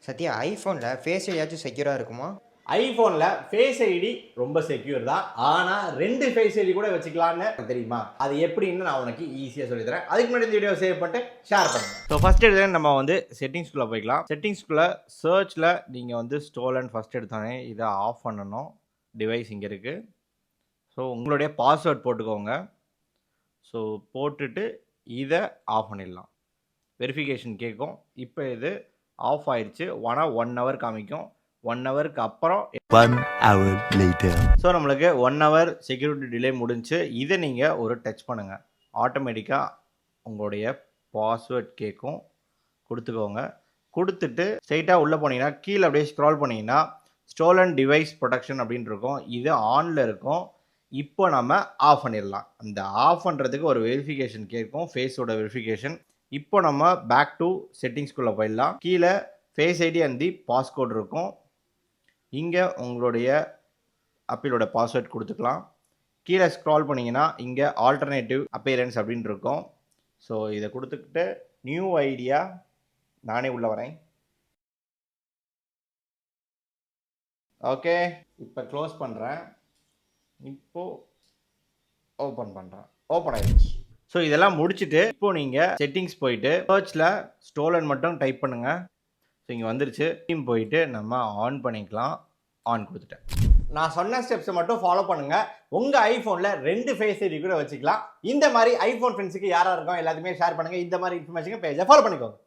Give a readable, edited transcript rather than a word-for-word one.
Sathya, ஐஃபோன்ல face ஐடியாச்சும் செக்யூரா இருக்குமா? ஐஃபோனில் face ID ரொம்ப secure தான். ஆனால் 2 ஃபேஸ் ஐடி கூட வச்சுக்கலான்னு தெரியுமா? அது எப்படின்னு நான் உனக்கு ஈஸியாக சொல்லித்தரேன். அதுக்கு முன்னாடி இந்த வீடியோ சேவ் பண்ணிட்டு ஷேர் பண்ணுங்கள். ஸோ ஃபஸ்ட் எடுத்து நம்ம வந்து செட்டிங்ஸ்குள்ளே போய்க்கலாம். செட்டிங்ஸ்குள்ளே சர்ச்சில் நீங்கள் வந்து ஸ்டோலன் ஃபஸ்ட் எடுத்தோடனே இதை ஆஃப் பண்ணணும். டிவைஸ் இங்கே இருக்குது. ஸோ உங்களுடைய பாஸ்வேர்ட் போட்டுக்கோங்க. ஸோ போட்டுட்டு இதை ஆஃப் பண்ணிடலாம். வெரிஃபிகேஷன் கேட்கும். இப்போ இது ஆஃப் ஆயிடுச்சு. 1 ஹவர் காமிக்கும். 1 ஹவருக்கு அப்புறம் 1 hour later. ஸோ நம்மளுக்கு 1 ஹவர் செக்யூரிட்டி டிலே முடிஞ்சு. இதை நீங்கள் ஒரு டச் பண்ணுங்கள். ஆட்டோமேட்டிக்காக உங்களுடைய பாஸ்வேர்ட் கேட்கும். கொடுத்துக்கோங்க. கொடுத்துட்டு ஸ்ட்ரைட்டாக உள்ளே போனீங்கன்னா கீழே அப்படியே ஸ்க்ரால் பண்ணிங்கன்னா ஸ்டோலன் டிவைஸ் ப்ரொடெக்ஷன் அப்படின்னு இருக்கும். இது ஆனில் இருக்கும். இப்போ நம்ம ஆஃப் பண்ணிடலாம். அந்த ஆஃப் பண்ணுறதுக்கு ஒரு வெரிஃபிகேஷன் கேட்கும். ஃபேஸோட வெரிஃபிகேஷன். இப்போ நம்ம பேக் டு செட்டிங்ஸ்குள்ளே போயிடலாம். கீழே face ID and the passcode இருக்கும். இங்கே உங்களுடைய அப்பீலோட பாஸ்வேர்ட் கொடுத்துக்கலாம். கீழே ஸ்க்ரால் பண்ணிங்கன்னா இங்கே ஆல்டர்னேட்டிவ் அப்பீரன்ஸ் அப்படின்னு இருக்கும். ஸோ இதை கொடுத்துக்கிட்டு நியூ ஐடியா நானே உள்ளே வரேன். ஓகே, இப்போ க்ளோஸ் பண்ணுறேன். இப்போது ஓப்பன் பண்ணுறேன். ஓப்பன் ஆயிடுச்சு. ஸோ இதெல்லாம் முடிச்சுட்டு இப்போ நீங்கள் செட்டிங்ஸ் போயிட்டு சர்ச்சில் ஸ்டோலன் மட்டும் டைப் பண்ணுங்கள். ஸோ இங்கே வந்துருச்சு. டீம் போயிட்டு நம்ம ஆன் பண்ணிக்கலாம். ஆன் கொடுத்துட்டேன். நான் சொன்ன ஸ்டெப்ஸை மட்டும் ஃபாலோ பண்ணுங்கள். உங்கள் ஐஃபோனில் 2 ஃபேஸ் ஐடி கூட வச்சுக்கலாம். இந்த மாதிரி ஐஃபோன் ஃப்ரெண்ட்ஸுக்கு யாராக இருக்கோம் எல்லாத்தையுமே ஷேர் பண்ணுங்கள். இந்த மாதிரி இன்ஃபர்மேஷன் பேஜை ஃபாலோ பண்ணிக்கோங்க.